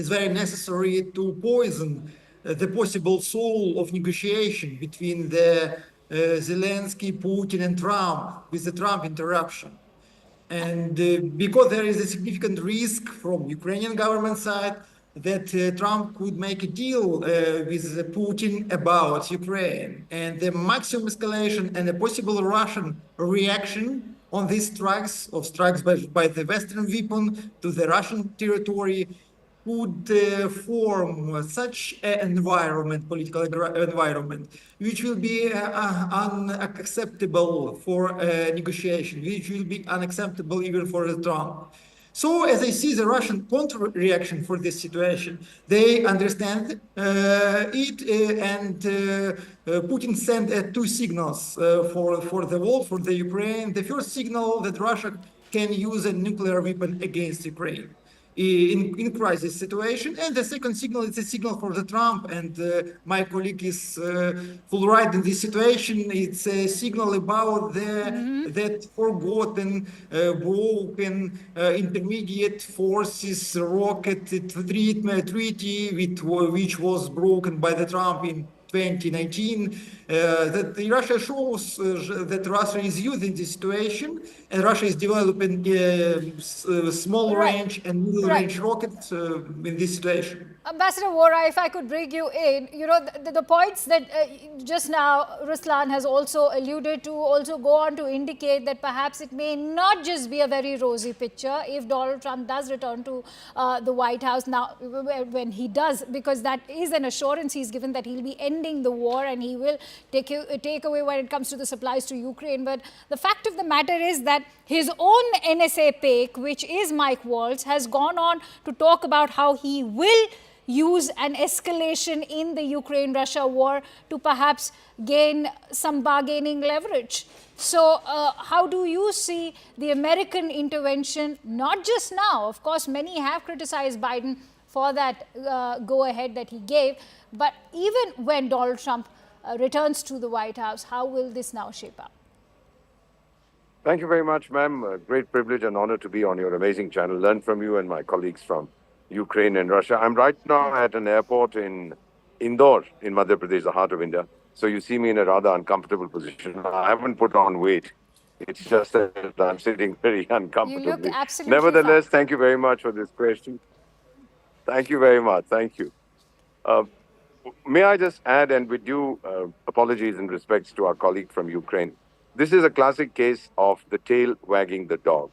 is very necessary to poison the possible soul of negotiation between the Zelensky, Putin, and Trump, with the Trump interruption. And because there is a significant risk from Ukrainian government side that Trump could make a deal with Putin about Ukraine, and the maximum escalation and a possible Russian reaction on these strikes by the Western weapon to the Russian territory would form such an environment, political environment, which will be unacceptable for negotiation, which will be unacceptable even for Trump. So as I see the Russian counter-reaction for this situation, they understand it, and Putin sent two signals for the world, for the Ukraine. The first signal that Russia can use a nuclear weapon against Ukraine. in crisis situation. And the second signal is a signal for the Trump, and my colleague is full right in this situation. It's a signal about that forgotten, broken intermediate forces rocket treaty, which was broken by the Trump in 2019, that Russia shows that Russia is using this situation, and Russia is developing small range and middle range rockets in this situation. Ambassador Vora, if I could bring you in, you know, the points that just now Ruslan has also alluded to also go on to indicate that perhaps it may not just be a very rosy picture if Donald Trump does return to the White House now, when he does, because that is an assurance he's given that he'll be ending the war and he will take away when it comes to the supplies to Ukraine. But the fact of the matter is that his own NSA pick, which is Mike Waltz, has gone on to talk about how he will use an escalation in the Ukraine-Russia war to perhaps gain some bargaining leverage. So how do you see the American intervention, not just now? Of course, many have criticized Biden for that go-ahead that he gave, but even when Donald Trump returns to the White House, how will this now shape up? Thank you very much, ma'am. A great privilege and honor to be on your amazing channel. Learn from you and my colleagues from Ukraine and Russia. I'm right now at an airport in Indore, in Madhya Pradesh, the heart of India. So you see me in a rather uncomfortable position. I haven't put on weight. It's just that I'm sitting very uncomfortably. You look absolutely Nevertheless, fine. thank you very much for this question. Thank you very much. Thank you. May I just add, and with due apologies and respects to our colleague from Ukraine, this is a classic case of the tail wagging the dog.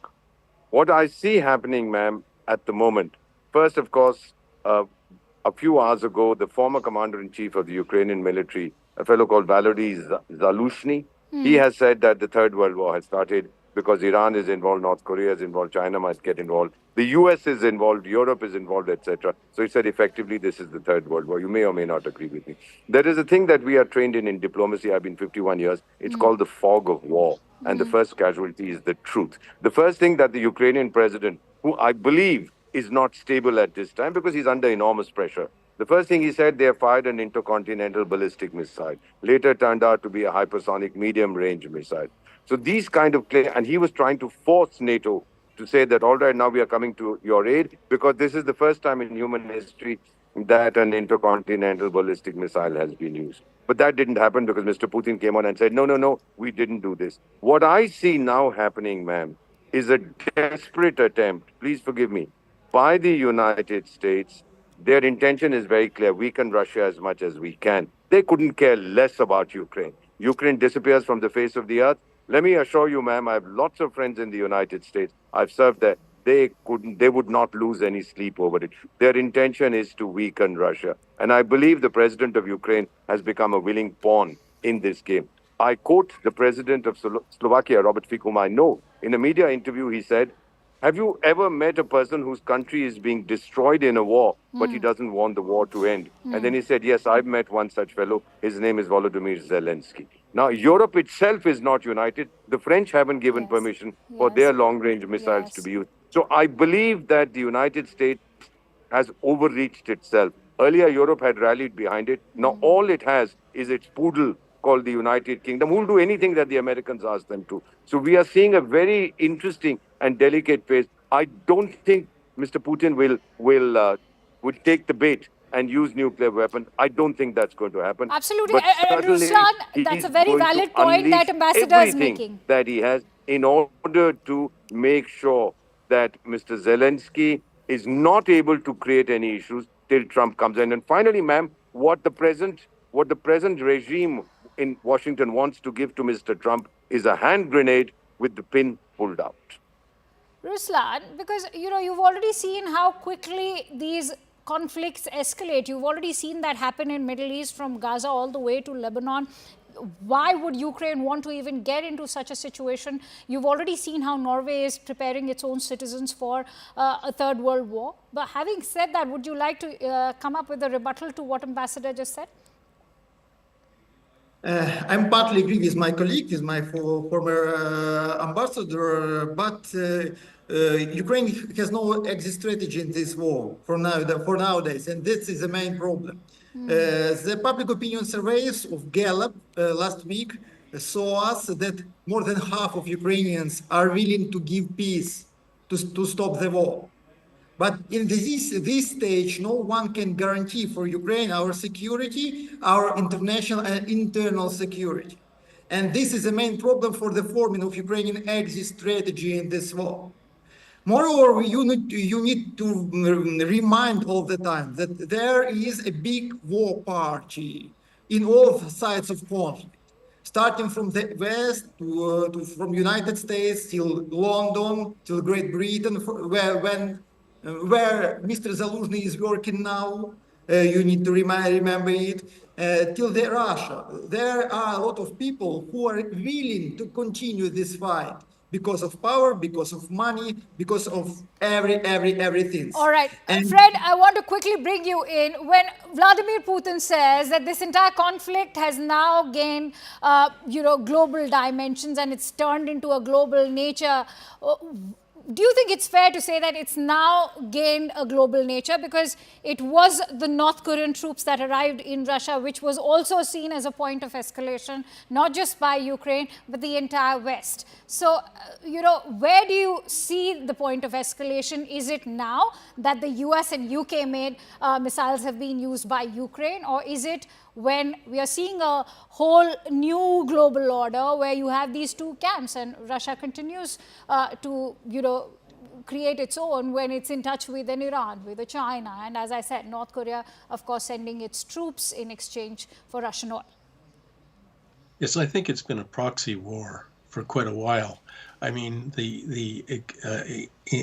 What I see happening, ma'am, at the moment, first, of course, a few hours ago, the former commander-in-chief of the Ukrainian military, a fellow called Valery Zaluzhny, he has said that the Third World War has started because Iran is involved, North Korea is involved, China must get involved, the US is involved, Europe is involved, etc. So he said effectively this is the Third World War. You may or may not agree with me. There is a thing that we are trained in diplomacy. I've been 51 years. It's called the fog of war. And the first casualty is the truth. The first thing that the Ukrainian president, who I believe is not stable at this time because he's under enormous pressure. The first thing he said, they have fired an intercontinental ballistic missile. Later turned out to be a hypersonic medium-range missile. So these kind of claims, and he was trying to force NATO to say that, all right, now we are coming to your aid, because this is the first time in human history that an intercontinental ballistic missile has been used. But that didn't happen because Mr. Putin came on and said, no, we didn't do this. What I see now happening, ma'am, is a desperate attempt, please forgive me, by the United States. Their intention is very clear: weaken Russia as much as we can. They couldn't care less about Ukraine. Ukraine disappears from the face of the earth. Let me assure you, ma'am, I have lots of friends in the United States. I've served there. They would not lose any sleep over it. Their intention is to weaken Russia. And I believe the president of Ukraine has become a willing pawn in this game. I quote the president of Slovakia, Robert Fico, whom I know. In a media interview, he said, have you ever met a person whose country is being destroyed in a war, but he doesn't want the war to end? And then he said, yes, I've met one such fellow. His name is Volodymyr Zelensky. Now, Europe itself is not united. The French haven't given permission for their long-range missiles to be used. So I believe that the United States has overreached itself. Earlier, Europe had rallied behind it. Now, all it has is its poodle called the United Kingdom, who will do anything that the Americans ask them to. So we are seeing a very interesting and delicate phase. I don't think Mr. Putin will take the bait and use nuclear weapons. I don't think that's going to happen. Absolutely. But Ruslan, that's a very valid point that Ambassador is making. That he has in order to make sure that Mr. Zelensky is not able to create any issues till Trump comes in. And finally, ma'am, what the present regime in Washington wants to give to Mr. Trump is a hand grenade with the pin pulled out. Ruslan, because you've already seen how quickly these conflicts escalate. You've already seen that happen in Middle East, from Gaza all the way to Lebanon. Why would Ukraine want to even get into such a situation? You've already seen how Norway is preparing its own citizens for a third world war. But having said that, would you like to come up with a rebuttal to what Ambassador just said? I'm partly agree with my colleague, with my former ambassador, but Ukraine has no exit strategy in this war for nowadays, and this is the main problem. The public opinion surveys of Gallup last week saw us that more than half of Ukrainians are willing to give peace to stop the war. But in this stage, no one can guarantee for Ukraine our security, our international and internal security. And this is the main problem for the forming of Ukrainian exit strategy in this war. Moreover, you need to remind all the time that there is a big war party in all sides of conflict, starting from the West from United States till London, till Great Britain, where Mr. Zaluzhny is working now. You need to remember it, till the Russia. There are a lot of people who are willing to continue this fight because of power, because of money, because of everything. All right. Fred, I want to quickly bring you in. When Vladimir Putin says that this entire conflict has now gained, global dimensions and it's turned into a global nature, do you think it's fair to say that it's now gained a global nature? Because it was the North Korean troops that arrived in Russia, which was also seen as a point of escalation, not just by Ukraine, but the entire West. So, where do you see the point of escalation? Is it now that the US and UK made missiles have been used by Ukraine? Or is it when we are seeing a whole new global order where you have these two camps and Russia continues to, create its own when it's in touch with an Iran, with a China, and as I said, North Korea, of course, sending its troops in exchange for Russian oil? Yes, I think it's been a proxy war for quite a while. I mean, the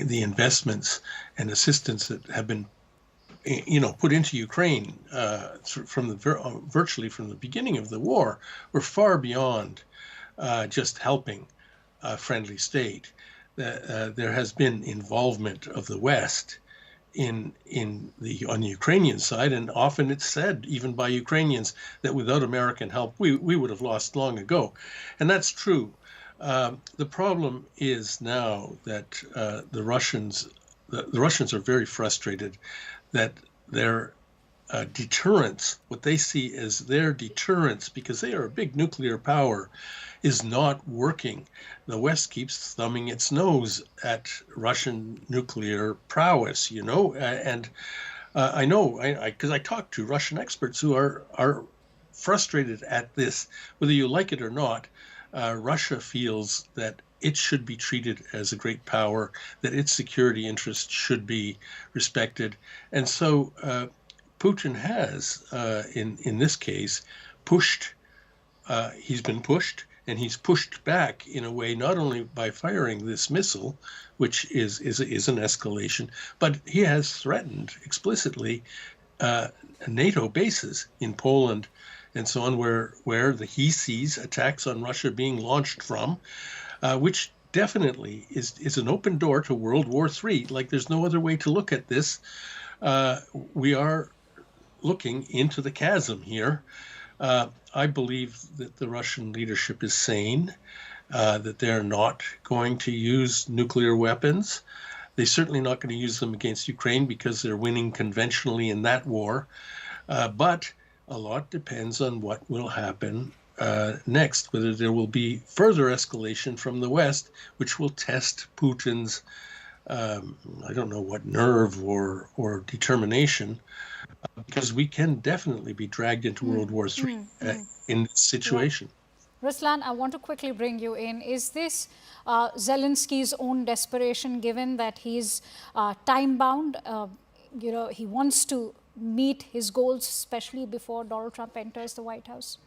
investments and assistance that have been put into Ukraine virtually from the beginning of the war were far beyond just helping a friendly state. There has been involvement of the West on the Ukrainian side, and often it's said, even by Ukrainians, that without American help, we would have lost long ago, and that's true. The problem is now that the Russians are very frustrated that their deterrence, what they see as their deterrence, because they are a big nuclear power, is not working. The West keeps thumbing its nose at Russian nuclear prowess, and I know, because I talk to Russian experts who are frustrated at this. Whether you like it or not, Russia feels that it should be treated as a great power, that its security interests should be respected. And so Putin has, in this case, he's been pushed, and he's pushed back in a way, not only by firing this missile, which is an escalation, but he has threatened explicitly NATO bases in Poland and so on, where he sees attacks on Russia being launched from, which definitely is an open door to World War III. Like, there's no other way to look at this. We are looking into the chasm here. I believe that the Russian leadership is sane, that they're not going to use nuclear weapons. They're certainly not going to use them against Ukraine because they're winning conventionally in that war. But a lot depends on what will happen next, whether there will be further escalation from the West, which will test Putin's, I don't know what, nerve or determination, because we can definitely be dragged into World War III in this situation. Yeah. Ruslan, I want to quickly bring you in. Is this Zelensky's own desperation, given that he's time-bound? He wants to meet his goals, especially before Donald Trump enters the White House?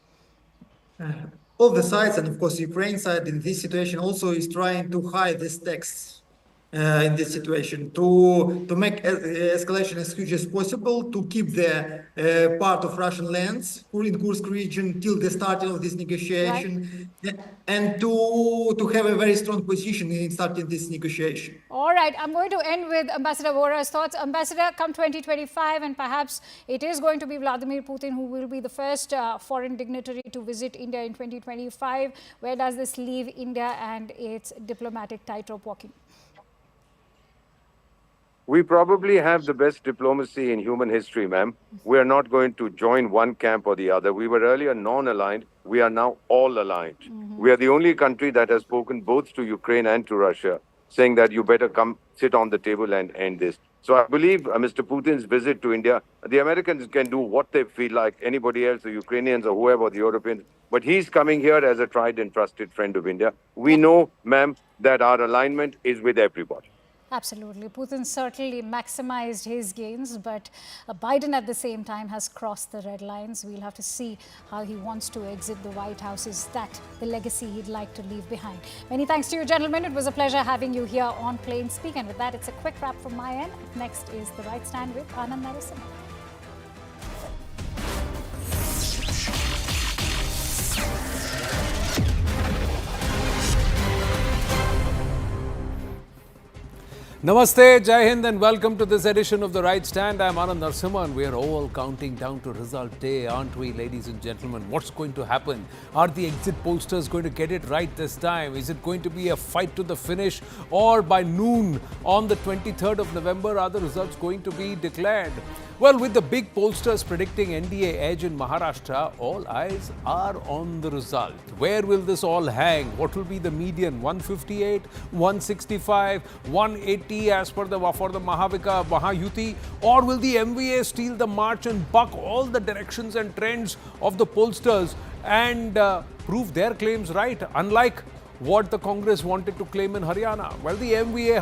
All the sides, and of course Ukraine side in this situation also is trying to hide these texts in this situation, to make escalation as huge as possible, to keep the part of Russian lands in Kursk region till the starting of this negotiation, and to have a very strong position in starting this negotiation. All right, I'm going to end with Ambassador Vora's thoughts. Ambassador, come 2025, and perhaps it is going to be Vladimir Putin who will be the first foreign dignitary to visit India in 2025. Where does this leave India and its diplomatic tightrope walking? We probably have the best diplomacy in human history, ma'am. We are not going to join one camp or the other. We were earlier non-aligned. We are now all aligned. We are the only country that has spoken both to Ukraine and to Russia, saying that you better come sit on the table and end this. So I believe Mr. Putin's visit to India, the Americans can do what they feel like, anybody else, the Ukrainians or whoever, the Europeans, but he's coming here as a tried and trusted friend of India. We know, ma'am, that our alignment is with everybody. Absolutely. Putin certainly maximized his gains, but Biden at the same time has crossed the red lines. We'll have to see how he wants to exit the White House. Is that the legacy he'd like to leave behind? Many thanks to you, gentlemen. It was a pleasure having you here on Plain Speak. And with that, it's a quick wrap from my end. Next is The Right Stand with Anand Narasimha. Namaste, Jai Hind, and welcome to this edition of The Right Stand. I'm Anand Narasimha, and we are all counting down to result day, aren't we, ladies and gentlemen? What's going to happen? Are the exit pollsters going to get it right this time? Is it going to be a fight to the finish, or by noon on the 23rd of November, are the results going to be declared? Well, with the big pollsters predicting NDA edge in Maharashtra, all eyes are on the result. Where will this all hang? What will be the median? 158, 165, 180 as per the Mahayuti? Or will the MVA steal the march and buck all the directions and trends of the pollsters and prove their claims right, unlike what the Congress wanted to claim in Haryana? Well, the MVA,